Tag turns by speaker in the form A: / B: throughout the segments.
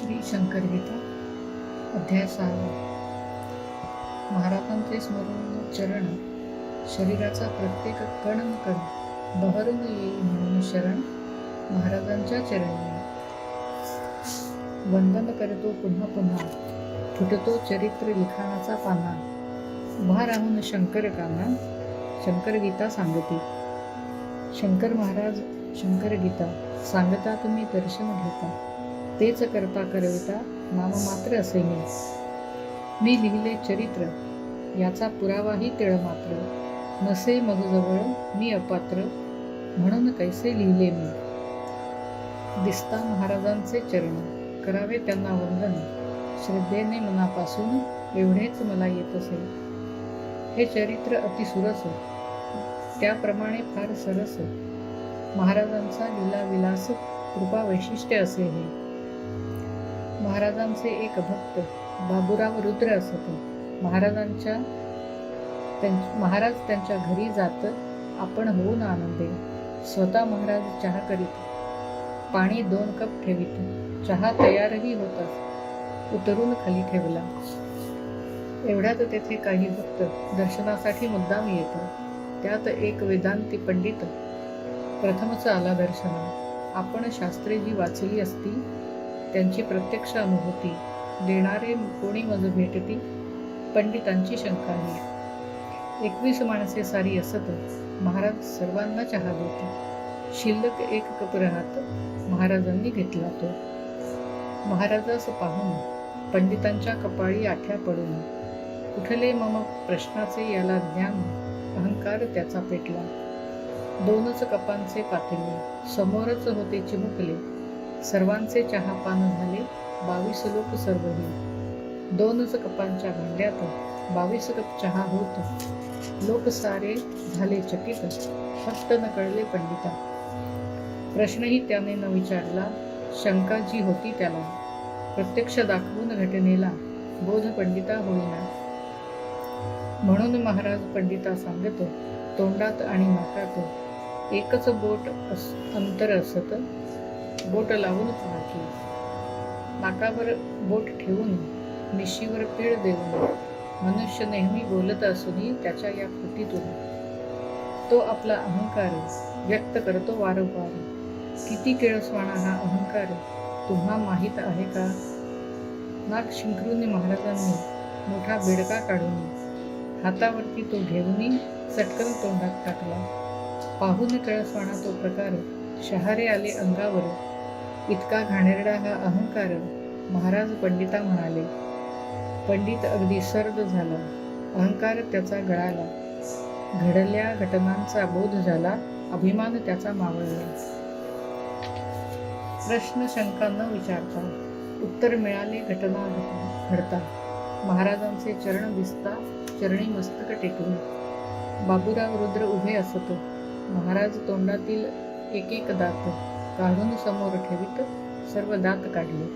A: श्री शंकर गीता अध्याय 6. महाराजांचे स्मरण चरण शरीराचा प्रत्येक कण कण बहरून येईल म्हणून शरण महाराजांच्या चरणी वंदन करतो पुन्हा पुन्हा फुटतो चरित्र लिखाणाचा पाना उभा राहून शंकर काना शंकर गीता सांगती. शंकर महाराज शंकर गीता सांगता तुम्ही दर्शन घेता तेच करता करविता नाममात्र असे मी लिहिले चरित्र याचा पुरावाही तिळ मात्र नसे मग जवळ मी अपात्र म्हणून कैसे लिहिले मी. दिसता महाराजांचे चरण करावे त्यांना वंदन श्रद्धेने मनापासून एवढेच मला येत असे. हे चरित्र अतिसुरस त्याप्रमाणे फार सरस महाराजांचा लीला विलास कृपा वैशिष्ट्य असे हे. महाराजांचे एक भक्त बाबूराव रुद्र असत. महाराज त्यांच्या घरी जात आपण होऊन आनंदे. स्वतः महाराज चहा करीत पाणी 2 कप ठेवीत चहा तयारही होताच उतरून खाली ठेवला. एवढ्यात तेथे काही भक्त दर्शनासाठी मुद्दाम येत. त्यात एक वेदांती पंडित प्रथमच आला दर्शना. आपण शास्त्रे जी वाचली असती त्यांची प्रत्यक्ष अनुभूती देणारे कोणी मज भेटती पंडितांची शंका ही. 21 माणसे सारी असत महाराज सर्वांना चहा देत. शिल्लक 1 कप राहत महाराजांनी घेतला तो. महाराजास पाहून पंडितांच्या कपाळी आठ्या पडून कुठले मम प्रश्नाचे याला ज्ञान अहंकार त्याचा पेटला. 2च कपांचे पातेले समोरच होते चिमुकले. सर्वांचे चहापान झाले 22 लोक सर्वही. 2च कपांच्या भांड्यात 22 कप चहा होत. लोक सारे झाले चकित फक्त न कळले पंडिता. प्रश्नही त्याने न विचारला शंका जी होती त्याला. प्रत्यक्ष दाखवून घटनेला बोध पंडिता होईना. म्हणून महाराज पंडिता सांगत तोंडात आणि नाकात एकच बोट अंतर असत. बोट लावून पाहतो नाकावर बोट ठेवून मिशीवर पीळ देऊन मनुष्य नेहमी बोलत असूनही त्याच्या या कृतीतून तो आपला अहंकार व्यक्त करतो वारंवार. किती केळसवाणा हा अहंकार तुम्हा माहीत आहे का. नाक शिंकरून महाराजांनी मोठा बेडका काढून हातावरती तो घेऊन चटकन तोंडात टाकला. पाहून केळसवाणा तो प्रकार शहारे आले अंगावर. इतका घाणेरडा हा अहंकार महाराज पंडिता म्हणाले. पंडित अगदी सर्द झाला. अहंकार त्याचा गळाला. घडल्या घटनांचा बोध झाला. अभिमान त्याचा मावळला. प्रश्न शंका न विचारता उत्तर मिळाले घटना घडता. महाराजांचे चरण दिसता चरणी मस्तक टेकून बाबूराव रुद्र उभे असत. महाराज तोंडातील एक दात काढून समोर ठेवीत सर्व दात काढले.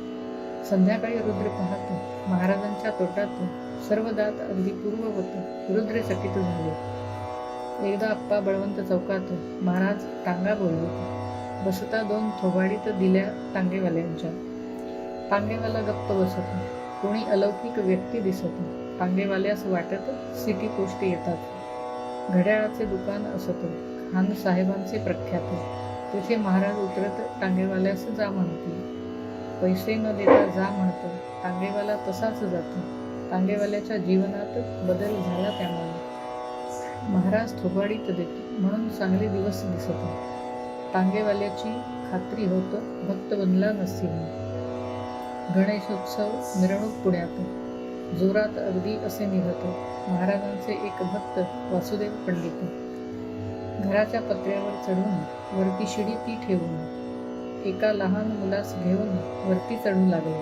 A: संध्याकाळी रुद्र पाहत महाराजांच्या तोंडात सर्व दात अगदी पूर्ववत रुद्र चकित झाले. एकदा आप्पा बळवंत चौकात महाराज टांगा बोलले. बसता 2 थोबाडीत दिल्या टांगेवाल्यांच्या. टांगेवाला गप्प बसत. कोणी अलौकिक व्यक्ती दिसत. टांगेवाल्यास वाटत सिटी पोस्ट येतात. घड्याळाचे दुकान असत. खान साहेबांचे प्रख्यात. तेथे महाराज उतरत टांगेवाल्यास जा म्हणतील. पैसे न देता जा म्हणतो. टांगेवाला तसाच जातो. टांगेवाल्याच्या जीवनात बदल झाला त्यामुळे. महाराज थोबाडीत देतो म्हणून चांगले दिवस दिसत. टांगेवाल्याची खात्री होत भक्त बनला नसेल. गणेशोत्सव मिरवणूक पुण्यात जोरात अगदी असे निघत. महाराजांचे एक भक्त वासुदेव पंडित घराच्या पत्र्यावर चढून वरती शिडी ती ठेवून एका लहान मुलास घेऊन वरती चढू लागले.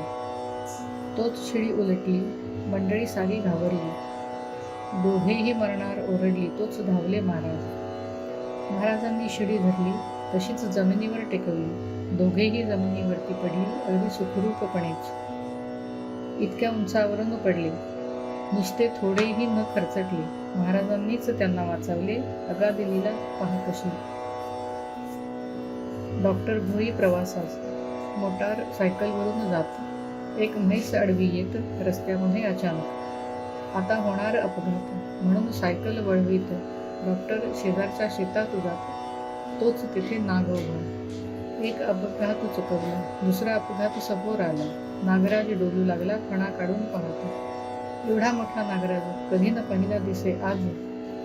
A: तोच शिडी उलटली. मंडळी सारी घाबरली. दोघेही मरणार ओरडली. तोच धावले महाराज. महाराजांनी शिडी धरली तशीच जमिनीवर टेकवली. दोघेही जमिनीवरती पडली अगदी सुखरूपपणेच. इतक्या उंचावरून पडले. नुसते थोडेही न खरचटले. महाराजांनीच त्यांना वाचवले. अगाधी लीला पहा कशी. डॉक्टर भोई प्रवासास मोटार सायकलवरून जात. एक म्हैस आडवी येत रस्त्यामध्ये अचानक. आता होणार अपघात म्हणून सायकल वळवीत डॉक्टर शेजारच्या शेतात जात. तोच तिथे नाग उभा. एक अपघात चुकवला, दुसरा अपघात समोर आला. नागराज डोलू लागला फणा काढून पाहतो. एवढा मोठा नागराज कधी न पाहिला दिसे आज.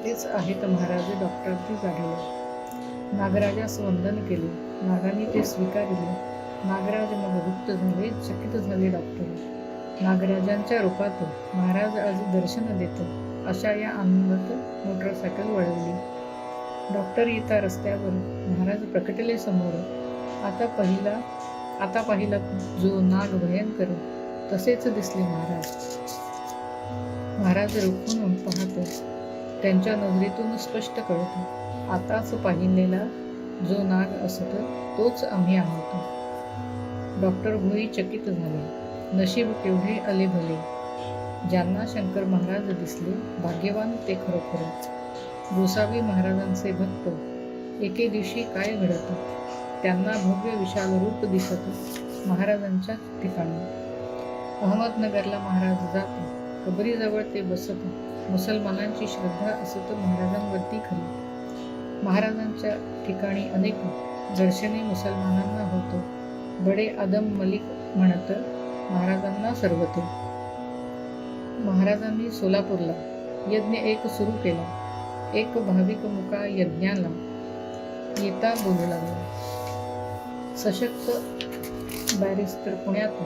A: तेच आहेत महाराज डॉक्टरांनी जाणले. नागराजास वंदन केले. नागाने ते स्वीकारले. नागराज मग गुप्त झाले. चकित झाले डॉक्टर. नागराजांच्या रूपात महाराज आज दर्शन देत. अशा या आनंदात मोटरसायकल वळवली. डॉक्टर येता रस्त्यावर महाराज प्रकटले समोर. आता पाहिला जो नाग भयंकर, तसेच दिसले महाराज. महाराज रोखून पाहत. त्यांच्या नजरेतून स्पष्ट कळत, आताच पाहिलेला जो नाग असत तोच आम्ही आहोत. डॉक्टर भोई चकित झाले. नशीब केवढे आले भले. ज्यांना शंकर महाराज दिसले भाग्यवान ते खरोखरच. गोसावी महाराजांचे भक्त. एके दिवशी काय घडत, त्यांना भव्य विशाल रूप दिसत महाराजांच्या ठिकाणी. अहमदनगरला महाराज जात. कबरीजवळ ते बसत. मुसलमानांची श्रद्धा असत महाराजांवरती खरी. महाराजांच्या ठिकाणी अनेक दर्शने मुसलमानांना होत. बडे आदम मलिक म्हणत महाराजांना सर्वते. महाराजांनी सोलापूरला यज्ञ एक सुरू केला. एक भाविक मुका यज्ञाला येता बोलू लागला. सशक्त बॅरिस्टर पुण्यात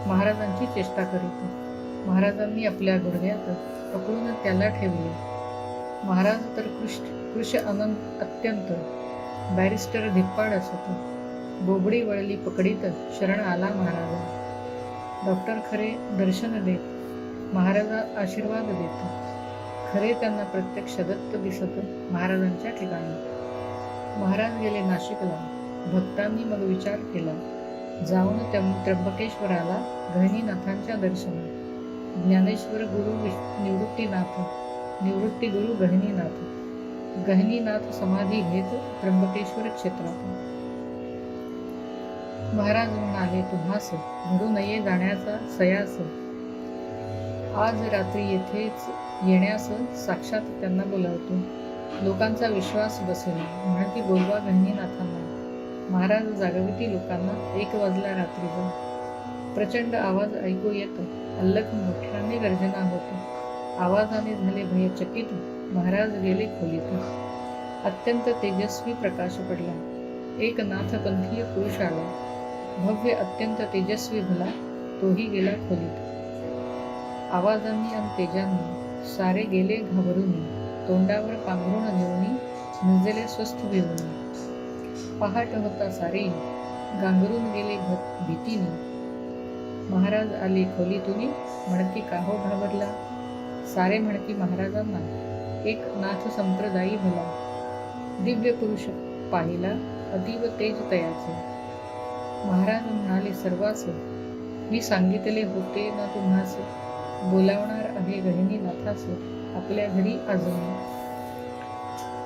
A: महाराजांची चेष्टा करीत. महाराजांनी आपल्या गुडघ्यात पकडून त्याला ठेवले. महाराज तर कृश अत्यंत. बॅरिस्टर धिप्पाड असत. बोबडी वळली पकडीत शरण आला महाराजा. डॉक्टर खरे दर्शन देत. महाराजा आशीर्वाद देत. खरे त्यांना प्रत्यक्ष दत्त दिसत महाराजांच्या ठिकाणी. महाराज गेले नाशिकला. भक्तांनी मग विचार केला. जाऊन त्र्यंबकेश्वराला गहिनीनाथांच्या दर्शनात. ज्ञानेश्वर गुरु निवृत्ती गुरु गहिनीनाथ. गहिनीनाथ समाधी घेत त्र्यंबकेश्वर क्षेत्रात. महाराज म्हणाले, तुम्हास घडू नये जाण्याचा सयास. आज रात्री येथेच येण्यास साक्षात त्यांना बोलावतो. लोकांचा विश्वास बसेल म्हणती बोलवा गहिनीनाथांना. महाराज जागविती लोकांना. 1 वाजला रात्रीचा. प्रचंड आवाज ऐकू येत. अल्लख मोठ्याने गर्जना होत. आवाजाने झाले भयचकित. महाराज गेले खोलीत. अत्यंत तेजस्वी प्रकाश पडला. एक नाथपंथीय पुरुष आला. भव्य अत्यंत तेजस्वी भला. तोही गेला खोलीत. आवाजांनी आणि तेजांनी सारे गेले घाबरून. तोंडावर पांघरून घेऊन निजले स्वस्थ भिवून. पहाट होता सारे गांगरून गेले भीतीने. महाराज आले खोलीतून. म्हणती काहो घाबरला. सारे म्हणती महाराजांना. एक नाथ संप्रदायी भला. दिव्य पुरुष पाहिला अतीव तेज तयाचे. महाराज म्हणाले सर्वास. मी सांगितले होते ना तुम्हास. बोलावणार आहे गहिनीनाथास आपल्या घरी अजून.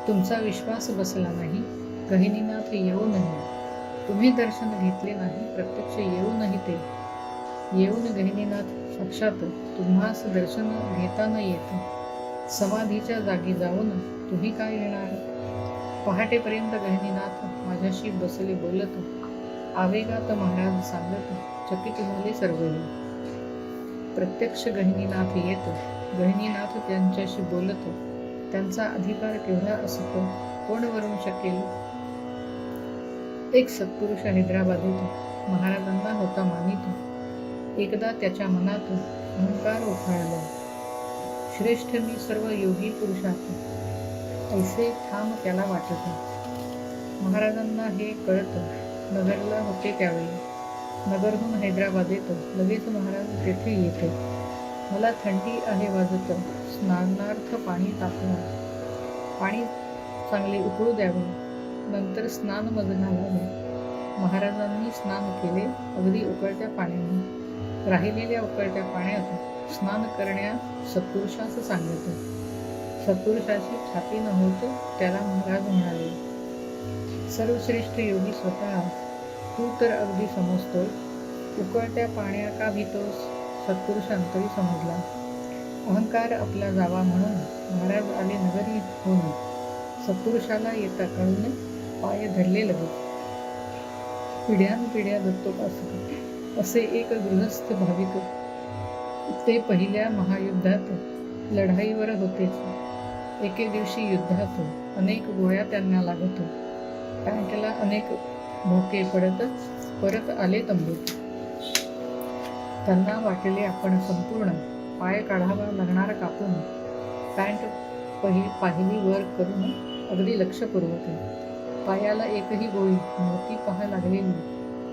A: तुमचा विश्वास बसला नाही. गहिनीनाथ येऊ नाही. तुम्ही दर्शन घेतले नाही. प्रत्यक्ष येऊ नाही ते. येऊन गहिनीनाथ साक्षात तुम्हास दर्शन घेता न येत. समाधीच्या जागी जाऊन तुम्ही काय येणार. पहाटेपर्यंत गहिनीनाथ माझ्याशी बसले बोलत. आवेगात महाराज सांगत. चकित झाले सर्वही. प्रत्यक्ष गहिनीनाथ येत. गहिनीनाथ त्यांच्याशी बोलत. त्यांचा अधिकार केवढा असतो कोण वरून शकेल. एक सत्पुरुष हैदराबादेत महाराजांना होता मानित. एकदा त्याच्या मनात अहंकार उफाळला. श्रेष्ठ मी सर्व योगी पुरुषात. ऐसे ठाम त्याला वाटत. महाराजांना हे कळत. नगरला होते त्यावेळी. नगरहून हैदराबादेत लगेच महाराज तेथे येते. मला थंडी आहे वाजत. स्नानार्थ पाणी तापवा. पाणी चांगले उकळू द्यावे. नंतर स्नान मज घालावे. महाराजांनी स्नान केले अगदी उकळत्या पाण्याने. राहिलेल्या उकळत्या पाण्यात स्नान करण्यास सत्पुरुषास सांगत. सत्पुरुषाची छाती न होत त्याला महाराज म्हणाले, सर्वश्रेष्ठ योगी स्वतः तू तर अगदी समजतोय. उकळत्या पाण्या का भीतोस, सत्पुरुषांतरी समजला. अहंकार आपला जावा म्हणून महाराज आले नगरी होऊन. सत्पुरुषाला येता कळून पाय धरले लगेच. पिढ्यानपिढ्या दत्तोपासक असे एक गृहस्थ भाविक ते पहिल्या महायुद्धात लढाईवर होतेच. एके दिवशी युद्धात अनेक गोळ्या त्यांना लागत. पॅन्टला अनेक भोके पडत परत आले तंबूत. त्यांना वाटले आपण संपूर्ण पाय काढावा लागणार कापून. पॅन्ट पाहिली वर करून अगदी लक्षपूर्वक. पायाला एकही गोळी नव्हती पहा लागलेली.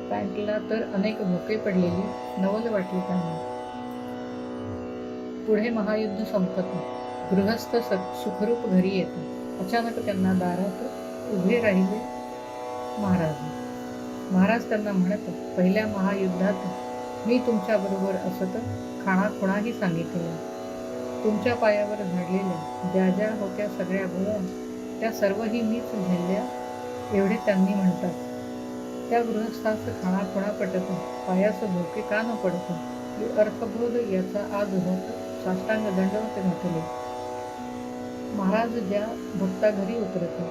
A: पॅन्टला तर अनेक भोके पडलेली नवल वाटली त्यांना. पुढे महायुद्ध संपत गृहस्थ सुखरूप घरी येत. अचानक त्यांना दारात उभे राहिले महाराज त्यांना म्हणत, पहिल्या महायुद्धात मी तुमच्याबरोबर असत खाणाखुणाही सांगितलेल्या. तुमच्या पायावर झाडलेल्या ज्या ज्या होत्या सगळ्या गोळ्या त्या सर्वही मीच झेलल्या एवढे त्यांनी म्हणतात. त्या गृहस्थास खाणाखुणा पटत पायास भोके का न पडत अर्थबोध याचा आज होत साष्टांग दंडवत घातले. महाराज ज्या भक्ता घरी उतरत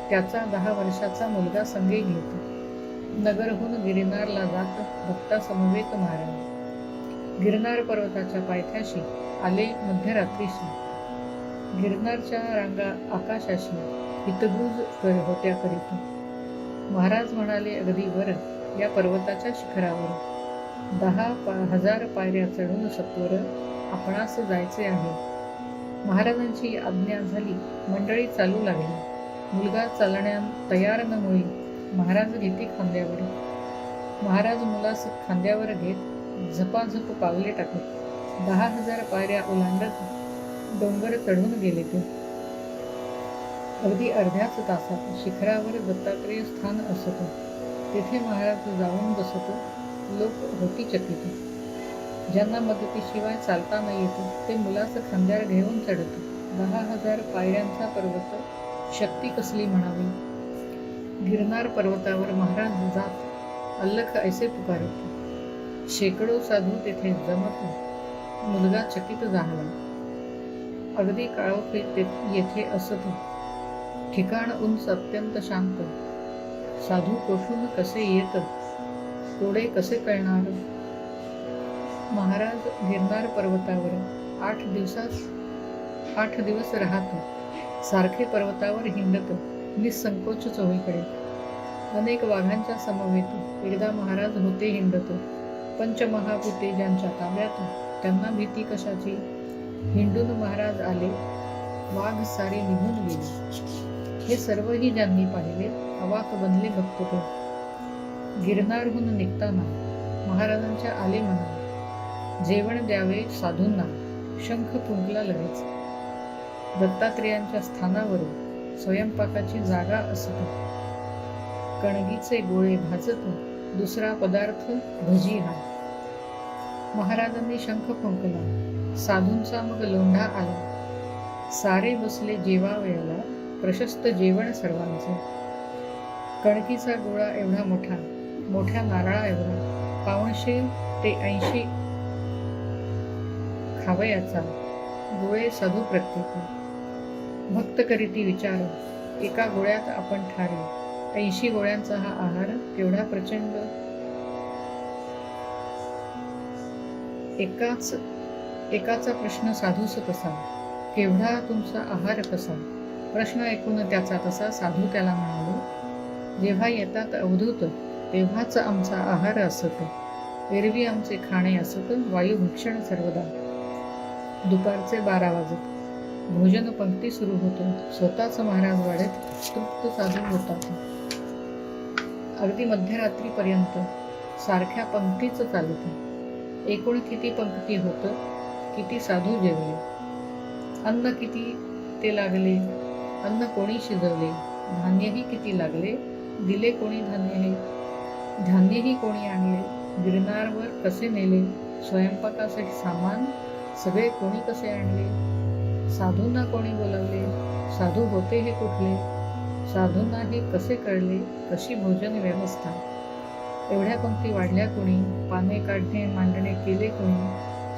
A: त्याचा 10 वर्षाचा मुलगा संगे घेत. नगरहून गिरनारला जात भक्ता समवेत महाराज. गिरनार पर्वताच्या पायथ्याशी आले मध्यरात्रीशी. गिरनारच्या रांगा आकाशाशी हितगुज होत्या करीत. महाराज म्हणाले, अगदी वर या पर्वताच्या शिखरावर 10,000 पायऱ्या चढून सत्वर आपणास जायचे आहे. महाराजांची आज्ञा झाली. मंडळी चालू लागली. मुलगा चालण्या तयार न मुळी महाराज घेती खांद्यावर. महाराज मुलास खांद्यावर घेत झपाझप पावले टाकत 10,000 पायऱ्या ओलांडत डोंगर चढून गेले ते. अगदी अर्ध्याच तासात शिखरावर दत्तात्रेय स्थान असत. तेथे महाराज जाऊन बसत. लोक होती चकित. ज्यांना मदतीशिवाय चालता न येत ते मुलास खांद्यावर घेऊन चढत. 10,000 पायऱ्यांचा पर्वत शक्ती कसली म्हणावी. गिरनार पर्वतावर महाराज जात अल्लख ऐसे पुकारित. शेकडो साधू तेथे जमत. मुलगा चकित झाला. अगदी काळोख येथे असत. ठिकाण उंच अत्यंत शांत. साधू कोठून कसे येत कोडे कसे कळणार. महाराज गिरनार पर्वतावर 8 दिवस राहत. सारखे पर्वतावर हिंडत निसंकोच चोहीकडे. अनेक वाघांच्या समवेत एकदा महाराज होते हिंडत. पंचमहाभूते ज्यांच्या ताब्यात त्यांना भीती कशाची. हिंडून महाराज आले. वाघ सारे निघून गेले. हे सर्वही ज्यांनी पाहिले अवाक बनले भक्त ते. गिरनारहून निघताना महाराजांच्या आले मना जेवण द्यावे साधूंना. शंख फुंकला लगेच. दत्तात्रेयांच्या स्थानावरून स्वयंपाकाची जागा असत. कणगीचे गोळे भाजत दुसरा पदार्थ भजी हा. महाराजांनी शंख फुंकला. साधूंचा मग लोंढा आला. सारे बसले जेवावयाला. प्रशस्त जेवण सर्वांचे. कणकीचा गोळा एवढा मोठा, मोठ्या नारळा एवढा, 500 ते 80 खावयाचा. गोळे साधू प्रत्येक. भक्त करीती विचार, एका गोळ्यात आपण ठारे. 80 गोळ्यांचा हा आहार केवढा प्रचंड. एकाचा प्रश्न साधूस कसा, केवढा तुमचा आहार कसा. प्रश्न ऐकून त्याचा तसा साधू त्याला म्हणाले, जेव्हा येतात अवधूत तेव्हाच आमचा आहार असत. एरवी आमचे खाणे असत वायुभक्षण सर्वदा. दुपारचे 12 वाजत भोजन पंक्ती सुरू होतो. स्वतःच महाराज वाढत तृप्त साधू होतात. अगदी मध्यरात्रीपर्यंत सारख्या पंक्तीच चालत. एकूण किती पंक्ती होत, किती साधू जेवले, अन्न किती ते लागले, अन्न कोणी शिजवले, धान्यही किती लागले, दिले कोणी धान्य हे, धान्यही कोणी आणले, गिरनारवर कसे नेले, स्वयंपाकासाठी सामान सगळे कोणी कसे आणले, साधूंना कोणी बोलावले, साधू होते हे कुठले, साधूंना हे कसे कळले, कशी भोजन व्यवस्था. एवढ्या पंक्ती वाढल्या कुणी, पाने काढणे मांडणे केले कुणी,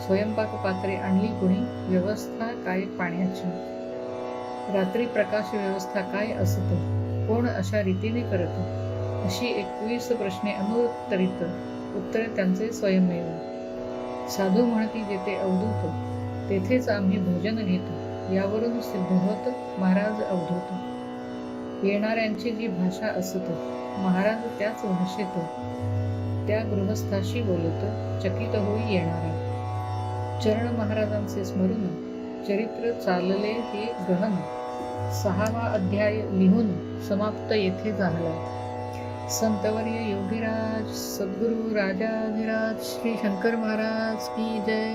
A: स्वयंपाक पात्रे आणली कुणी, व्यवस्था काय पाण्याची, रात्री प्रकाश व्यवस्था काय असत, कोण अशा रीतीने करत, अशी 21 प्रश्ने अनुत्तरित, उत्तरे त्यांचे स्वयंमेव. साधू म्हणती जेथे अवधूत, तेथेच आम्ही भोजन घेतो, यावरून सिद्ध होत महाराज अवधूत. येणाऱ्यांची जी भाषा असत, महाराज त्याच भाषेत त्या गृहस्थाशी बोलत, चकित होई येणारा. चरण महाराजांचे स्मरून, चरित्र चालले हे गहन, 6वा अध्याय लिहून समाप्त येथे झाला. संतवर्य योगीराज सद्गुरु राजाधिराज श्री शंकर महाराज की जय.